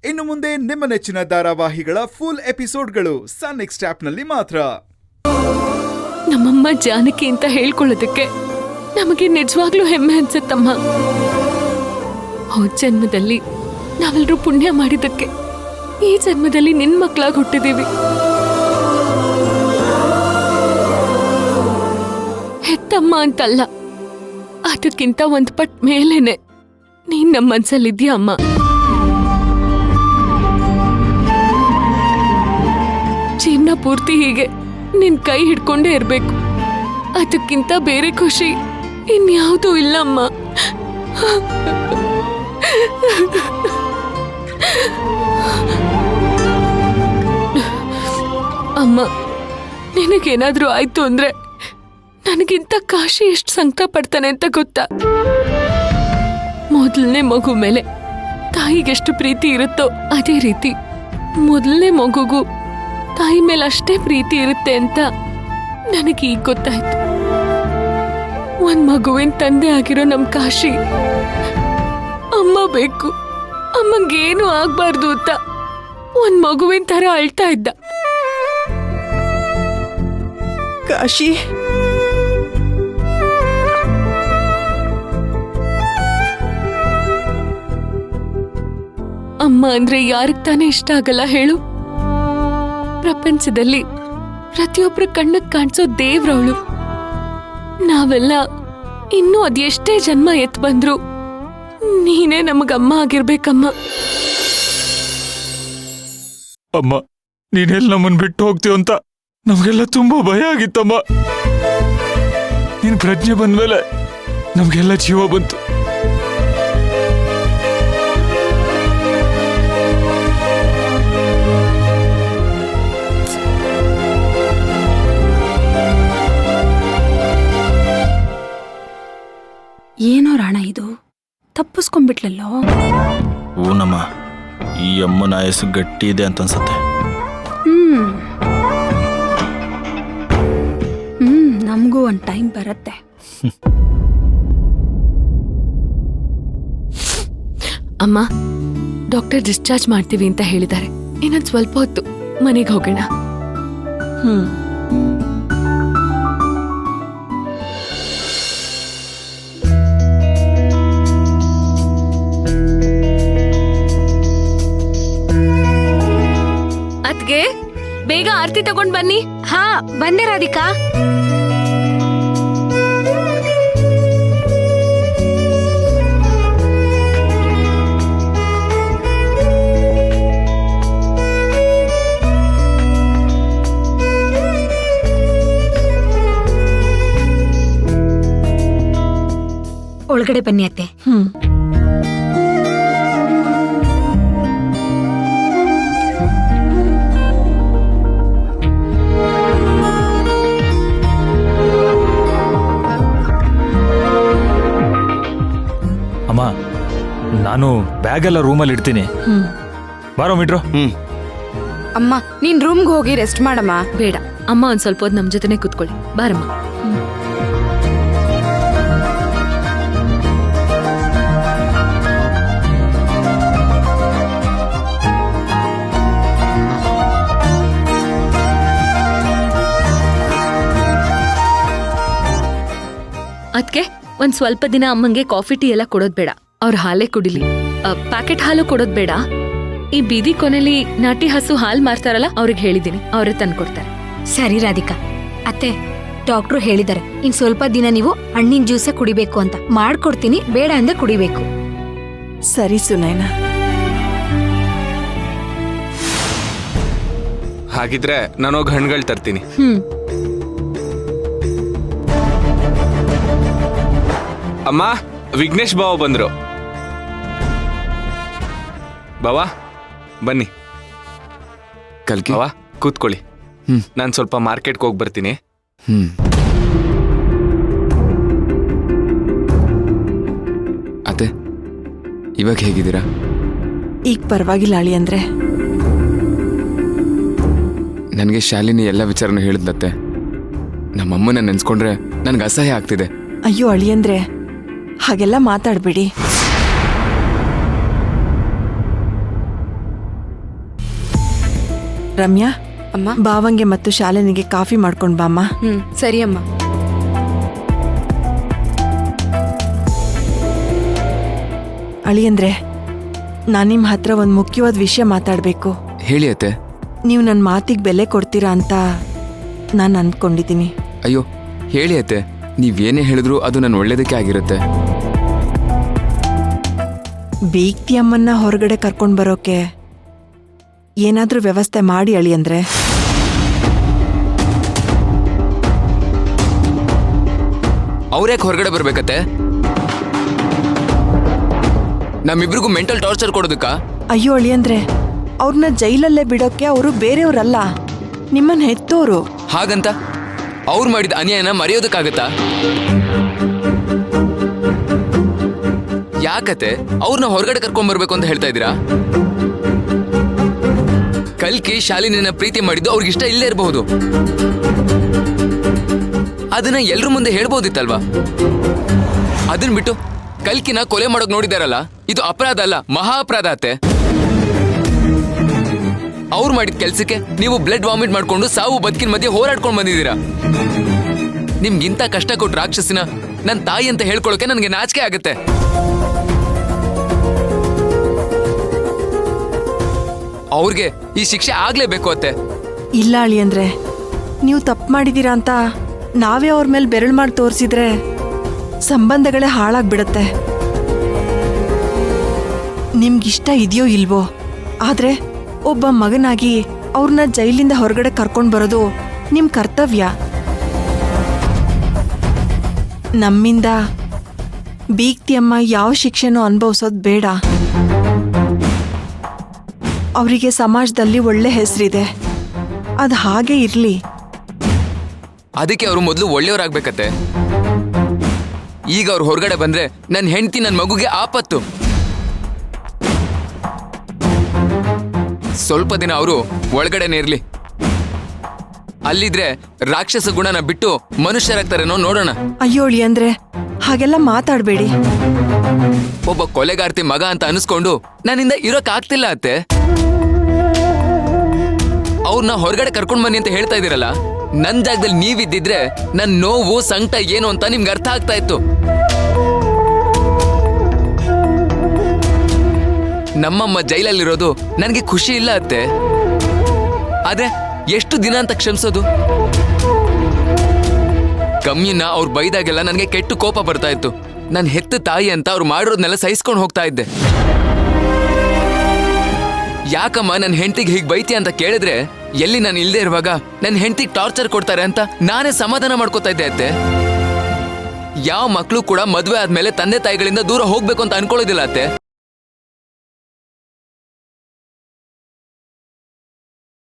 ಇನ್ನು ಮುಂದೆ ನಿಮ್ಮ ನೆಚ್ಚಿನ ಧಾರಾವಾಹಿಗಳ ಫುಲ್ ಎಪಿಸೋಡ್ಗಳು ಸನ್ ನೆಕ್ಸ್ಟ್ ಆಪ್ನಲ್ಲಿ ಮಾತ್ರ. ನಮ್ಮಮ್ಮ ಜಾನಕಿ ಅಂತ ಹೇಳ್ಕೊಳ್ಳೋದಕ್ಕೆ ನಮಗೆ ನಿಜವಾಗ್ಲೂ ಹೆಮ್ಮೆ ಅನ್ಸತ್ತಮ್ಮ. ಹೋದ ಜನ್ಮದಲ್ಲಿ ನಾವೆಲ್ಲರೂ ಪುಣ್ಯ ಮಾಡಿದ್ದಕ್ಕೆ ಈ ಜನ್ಮದಲ್ಲಿ ನಿನ್ ಮಕ್ಕಳಾಗಿ ಹುಟ್ಟಿದೀವಿ. ಹೆತ್ತಮ್ಮ ಅಂತಲ್ಲ, ಅದಕ್ಕಿಂತ ಒಂದ್ ಪಟ್ ಮೇಲೇನೆ ನೀನ್ ನಮ್ಮ ಮನ್ಸಲ್ಲಿದ್ಯಾ ಅಮ್ಮ. ಜೀವನ ಪೂರ್ತಿ ಹೀಗೆ ನಿನ್ ಕೈ ಹಿಡ್ಕೊಂಡೇ ಇರ್ಬೇಕು. ಅದಕ್ಕಿಂತ ಬೇರೆ ಖುಷಿ ಇನ್ಯಾವುದೂ ಇಲ್ಲಮ್ಮ. ಅಮ್ಮ, ನಿನಗೇನಾದ್ರೂ ಆಯ್ತು ಅಂದ್ರೆ ನನಗಿಂತ ಕಾಶಿ ಎಷ್ಟು ಸಂಕಟ ಪಡ್ತಾನೆ ಅಂತ ಗೊತ್ತಾ? ಮೊದಲನೇ ಮಗು ಮೇಲೆ ತಾಯಿಗೆಷ್ಟು ಪ್ರೀತಿ ಇರುತ್ತೋ ಅದೇ ರೀತಿ ಮೊದಲನೇ ಮಗುಗೂ ತಾಯಿ ಮೇಲೆ ಅಷ್ಟೇ ಪ್ರೀತಿ ಇರುತ್ತೆ ಅಂತ ನನಗೆ ಈಗ ಗೊತ್ತಾಯ್ತು. ಒಂದ್ ಮಗುವಿನ ತಂದೆ ಆಗಿರೋ ನಮ್ ಕಾಶಿ ಅಮ್ಮ ಬೇಕು, ಅಮ್ಮಂಗೇನು ಆಗ್ಬಾರ್ದು ಅಂತ ಒಂದ್ ಮಗುವಿನ ತರ ಅಳ್ತಾ ಇದ್ದ. ಕಾಶಿ, ಅಮ್ಮ ಅಂದ್ರೆ ಯಾರಿಗ್ ತಾನೇ ಇಷ್ಟ ಆಗಲ್ಲ ಹೇಳು? ಪ್ರಪಂಚದಲ್ಲಿ ಪ್ರತಿಯೊಬ್ರ ಕಣ್ಣಕ್ ಕಾಣಿಸೋ ದೇವ್ರವಳು. ನಾವೆಲ್ಲ ಇನ್ನೂ ಅದೆಷ್ಟೇ ಜನ್ಮ ಎತ್ ಬಂದ್ರು ನೀನೇ ನಮಗಮ್ಮ ಆಗಿರ್ಬೇಕಮ್ಮ. ಅಮ್ಮ, ನೀನೆಲ್ಲ ನಮ್ಮನ್ ಬಿಟ್ಟು ಹೋಗ್ತೀವ ಅಂತ ನಮ್ಗೆಲ್ಲ ತುಂಬಾ ಭಯ ಆಗಿತ್ತಮ್ಮ. ನೀನ್ ಪ್ರಜ್ಞೆ ಬಂದ್ಮೇಲೆ ನಮ್ಗೆಲ್ಲ ಜೀವ ಬಂತು. ಏನೋ ರಾಣ, ಇದು ತಪ್ಪಿಸ್ಕೊಂಡ್ಬಿಟ್ಲಲ್ಲೋ. ಊನಮ್ಮ, ಈ ಅಮ್ಮನ ಆಯಸ್ಸು ಗಟ್ಟಿ ಇದೆ ಅಂತ ಅನ್ಸತ್ತೆ. ನಮಗೂ ಒಂದು ಟೈಮ್ ಬರುತ್ತೆ. ಅಮ್ಮ, ಡಾಕ್ಟರ್ ಡಿಸ್ಚಾರ್ಜ್ ಮಾಡ್ತೀವಿ ಅಂತ ಹೇಳಿದ್ದಾರೆ. ಇನ್ನೊಂದು ಸ್ವಲ್ಪ ಹೊತ್ತು ಮನೆಗೆ ಹೋಗೋಣ. ಅದ್ಗೆ ಬೇಗ ಆರತಿ ತಗೊಂಡ್ ಬನ್ನಿ. ಹಾ, ಬಂದೆ ರಾಧಿಕಾ. ಒಳಗಡೆ ಬನ್ನಿ ಅತ್ತೆ. ಅಮ್ಮ, ನಾನು ಬ್ಯಾಗ್ ಎಲ್ಲ ರೂಮಲ್ಲಿ ಇಡ್ತೀನಿ. ಬಾರೋ ಮಿಟ್ರು. ಅಮ್ಮ, ನೀನ್ ರೂಮ್ಗೆ ಹೋಗಿ ರೆಸ್ಟ್ ಮಾಡಮ್ಮ. ಬೇಡ ಅಮ್ಮ, ಒಂದ್ ಸ್ವಲ್ಪ ಹೊತ್ತು ನಮ್ ಜೊತೆನೆ ಕೂತ್ಕೊಳ್ಳಿ. ಬಾರಮ್ಮ. ಅದ್ಕೆ ಒಂದ್ ಸ್ವಲ್ಪ ದಿನ ಅಮ್ಮಂಗೆ ಕಾಫಿ ಟೀ ಎಲ್ಲ ಕೊಡೋದ್ ಬೇಡ. ಅವ್ರ ಹಾಲೇ ಕುಡಿಲಿ. ಪ್ಯಾಕೆಟ್ ಹಾಲು ಕೊಡೋದ್ ಬೇಡ. ಈ ಬೀದಿ ಕೊನೆಲಿ ನಾಟಿ ಹಸು ಹಾಲ್ ಮಾರ್ತಾರಲ್ಲ, ಅವ್ರಿಗೆ ಹೇಳಿದೀನಿ, ಅವರೇ ತಂದ್ಕೊಡ್ತಾರೆ. ಸರಿ ರಾಧಿಕಾ. ಅತ್ತೆ, ಡಾಕ್ಟ್ರು ಹೇಳಿದ್ದಾರೆ ಇನ್ ಸ್ವಲ್ಪ ದಿನ ನೀವು ಹಣ್ಣಿನ ಜ್ಯೂಸೇ ಕುಡಿಬೇಕು ಅಂತ. ಮಾಡ್ಕೊಡ್ತೀನಿ, ಬೇಡ ಅಂದ್ರೆ ಕುಡಿಬೇಕು. ಸರಿ ಸುನೈನಾ. ಹಾಗಿದ್ರೆ ನಾನೋಗಿ ಹಣ್ಣುಗಳು ತರ್ತೀನಿ. ಅಮ್ಮ, ವಿಘ್ನೇಶ್ ಬಾವ ಬಂದ್ರು. ಬಾವಾ ಬನ್ನಿ. ಕಲ್ಕಿ ಬಾವಾ ಕೂತ್ಕೊಳ್ಳಿ. ನಾನು ಸ್ವಲ್ಪ ಮಾರ್ಕೆಟ್ಗೆ ಹೋಗಿ ಬರ್ತೀನಿ. ಅತ್ತೆ, ಇವಾಗ ಹೇಗಿದ್ದೀರಾ? ಈಗ ಪರವಾಗಿಲ್ಲ ಅಳಿ. ಅಂದ್ರೆ ನನಗೆ ಶಾಲಿನಿ ಎಲ್ಲ ವಿಚಾರನೂ ಹೇಳಿದ್ಲತ್ತೆ. ನಮ್ಮಮ್ಮನ ನೆನ್ಸ್ಕೊಂಡ್ರೆ ನನ್ಗೆ ಅಸಹ್ಯ ಆಗ್ತಿದೆ. ಅಯ್ಯೋ ಅಳಿಯಂದ್ರೆ ಹಾಗೆಲ್ಲ ಮಾತಾಡ್ಬೇಡಿ. ರಮ್ಯಾ, ಅಮ್ಮ. ಬಾವಂಗೆ ಮತ್ತು ಶಾಲಿನಿಗೆ ಕಾಫಿ ಮಾಡ್ಕೊಂಡ್ ಬಾಮ್ಮ. ಸರಿ ಅಮ್ಮ. ಅಳಿಯಂದ್ರೆ, ನಾನ್ ನಿಮ್ ಹತ್ರ ಒಂದ್ ಮುಖ್ಯವಾದ ವಿಷಯ ಮಾತಾಡ್ಬೇಕು. ಹೇಳಿ ಅತ್ತೆ. ನೀವು ನನ್ನ ಮಾತಿಗೆ ಬೆಲೆ ಕೊಡ್ತೀರಾ ಅಂತ ನಾನು ಅಂದ್ಕೊಂಡಿದ್ದೀನಿ. ಅಯ್ಯೋ ಹೇಳಿ ಅತ್ತೆ, ನೀವೇನೇ ಹೇಳಿದ್ರು ಅದು ನನ್ನ ಒಳ್ಳೇದಕ್ಕೆ ಆಗಿರುತ್ತೆ. ಬೀಗ್ತಿ ಅಮ್ಮನ್ನ ಹೊರಗಡೆ ಕರ್ಕೊಂಡ್ ಬರೋಕೆ ಏನಾದ್ರೂ ವ್ಯವಸ್ಥೆ ಮಾಡಿ ಅಳಿಯಂದ್ರೆ. ಅವ್ರ್ಯಾಕೆ ಹೊರಗಡೆ ಬರ್ಬೇಕತ್ತೆ? ನಮ್ಮಿಬ್ರಿಗೂ ಮೆಂಟಲ್ ಟಾರ್ಚರ್ ಕೊಡೋದಕ್ಕ? ಅಯ್ಯೋ ಅಳಿಯಂದ್ರೆ, ಅವ್ರನ್ನ ಜೈಲಲ್ಲೇ ಬಿಡೋಕೆ ಅವರು ಬೇರೆಯವ್ರಲ್ಲ, ನಿಮ್ಮನ್ನ ಹೆತ್ತೋರು. ಹಾಗಂತ ಅವ್ರು ಮಾಡಿದ ಅನ್ಯಾಯನ ಮರೆಯೋದಕ್ಕಾಗತ್ತಾ? ಯಾಕತ್ತೆ ಅವ್ರನ್ನ ಹೊರಗಡೆ ಕರ್ಕೊಂಡ್ಬರ್ಬೇಕು ಅಂತ ಹೇಳ್ತಾ ಇದ್ದೀರಾ? ಕಲ್ಕಿ ಶಾಲಿನಿನ ಪ್ರೀತಿ ಮಾಡಿದ್ದು ಅವ್ರಿಗೆ ಇಷ್ಟ ಇಲ್ಲೇ ಇರಬಹುದು, ಅದನ್ನ ಎಲ್ರ ಮುಂದೆ ಹೇಳ್ಬೋದಿತ್ತಲ್ವಾ? ಅದನ್ ಬಿಟ್ಟು ಕಲ್ಕಿನ ಕೊಲೆ ಮಾಡೋಕ್ ನೋಡಿದಾರಲ್ಲ, ಇದು ಅಪರಾಧ ಅಲ್ಲ, ಮಹಾ ಅಪರಾಧ ಅತ್ತೆ. ಅವ್ರು ಮಾಡಿದ ಕೆಲ್ಸಕ್ಕೆ ನೀವು ಬ್ಲಡ್ ವಾಮಿಟ್ ಮಾಡ್ಕೊಂಡು ಸಾವು ಬದುಕಿನ ಮಧ್ಯೆ ಹೋರಾಡ್ಕೊಂಡು ಬಂದಿದ್ದೀರಾ. ನಿಮ್ಗಿಂತ ಕಷ್ಟ ಕೊಟ್ಟು ರಾಕ್ಷಸಿನ ನನ್ನ ತಾಯಿ ಅಂತ ಹೇಳ್ಕೊಳಕ್ಕೆ ನನಗೆ ನಾಚಿಕೆ ಆಗುತ್ತೆ. ಅವ್ರಿಗೆ ಈ ಶಿಕ್ಷೆ ಆಗ್ಲೇಬೇಕು ಅತ್ತೆ. ಇಲ್ಲ ಅಳಿಯಂದ್ರೆ, ನೀವು ತಪ್ಪು ಮಾಡಿದೀರಾ ಅಂತ ನಾವೇ ಅವ್ರ ಮೇಲೆ ಬೆರಳು ಮಾಡಿ ತೋರಿಸಿದ್ರೆ ಸಂಬಂಧಗಳೇ ಹಾಳಾಗ್ಬಿಡತ್ತೆ. ನಿಮ್ಗಿಷ್ಟ ಇದೆಯೋ ಇಲ್ವೋ, ಆದ್ರೆ ಒಬ್ಬ ಮಗನಾಗಿ ಅವ್ರನ್ನ ಜೈಲಿಂದ ಹೊರಗಡೆ ಕರ್ಕೊಂಡು ಬರೋದು ನಿಮ್ ಕರ್ತವ್ಯ. ನಮ್ಮಿಂದ ಬೀಗ್ತಿಯಮ್ಮ ಯಾವ ಶಿಕ್ಷೆನೂ ಅನುಭವಿಸೋದು ಬೇಡ. ಅವರಿಗೆ ಸಮಾಜದಲ್ಲಿ ಒಳ್ಳೆ ಹೆಸರಿದೆ, ಅದು ಹಾಗೆ ಇರ್ಲಿ. ಅದಕ್ಕೆ ಅವರು ಮೊದಲು ಒಳ್ಳೆಯವರಾಗ್ಬೇಕತ್ತೆ. ಈಗ ಅವ್ರು ಹೊರಗಡೆ ಬಂದ್ರೆ ನನ್ನ ಹೆಂಡತಿ ನನ್ನ ಮಗುಗೆ ಆಪತ್ತು. ಸ್ವಲ್ಪ ದಿನ ಅವರು ಒಳಗಡೆನೇ ಇರ್ಲಿ, ಅಲ್ಲಿದ್ರೆ ರಾಕ್ಷಸ ಗುಣನ ಬಿಟ್ಟು ಮನುಷ್ಯರಾಗ್ತಾರೇನೋ ನೋಡೋಣ. ಅಯ್ಯೋಳಿ ಅಂದ್ರೆ ಹಾಗೆಲ್ಲ ಮಾತಾಡ್ಬೇಡಿ. ಒಬ್ಬ ಕೊಲೆಗಾರ್ತಿ ಮಗ ಅಂತ ಅನಿಸ್ಕೊಂಡು ನನ್ನಿಂದ ಇರೋಕ್ ಆಗ್ತಿಲ್ಲ ಅತ್ತೆ. ಅವ್ರನ್ನ ಹೊರಗಡೆ ಕರ್ಕೊಂಡ್ ಬನ್ನಿ ಅಂತ ಹೇಳ್ತಾ ಇದೀರಲ್ಲ, ನನ್ ಜಾಗದಲ್ಲಿ ನೀವಿದ್ದಿದ್ರೆ ನನ್ ನೋವು ಸಂಕಟ ಏನು ಅಂತ ನಿಮ್ಗೆ ಅರ್ಥ ಆಗ್ತಾ ಇತ್ತು. ನಮ್ಮಮ್ಮ ಜೈಲಲ್ಲಿರೋದು ನನಗೆ ಖುಷಿ ಇಲ್ಲ ಅತ್ತೆ. ಆದ್ರೆ ಎಷ್ಟು ದಿನ ಅಂತ ಕ್ಷಮಿಸೋದು? ಕಮ್ಮಿನ ಅವ್ರು ಬೈದಾಗೆಲ್ಲ ನನಗೆ ಕೆಟ್ಟು ಕೋಪ ಬರ್ತಾ ಇತ್ತು. ನಾನು ಹೆತ್ತ ತಾಯಿ ಅಂತ ಅವ್ರು ಮಾಡಿರೋದ್ನೆಲ್ಲ ಸಹಿಸ್ಕೊಂಡು ಹೋಗ್ತಾ ಇದ್ದೆ. ಯಾಕಮ್ಮ ನನ್ನ ಹೆಂಡತಿಗೆ ಹೀಗೆ ಬೈತಿ ಅಂತ ಕೇಳಿದ್ರೆ, ಎಲ್ಲಿ ನಾನು ಇಲ್ಲದೆ ಇರುವಾಗ ನನ್ನ ಹೆಂಡತಿಗೆ ಟಾರ್ಚರ್ ಕೊಡ್ತಾರೆ ಅಂತ ನಾನೇ ಸಮಾಧಾನ ಮಾಡ್ಕೋತಾ ಇದ್ದೆ ಅತ್ತೆ. ಯಾವ ಮಕ್ಕಳು ಕೂಡ ಮದುವೆ ಆದ್ಮೇಲೆ ತಂದೆ ತಾಯಿಗಳಿಂದ ದೂರ ಹೋಗ್ಬೇಕು ಅಂತ ಅನ್ಕೊಳ್ಳೋದಿಲ್ಲ ಅತ್ತೆ.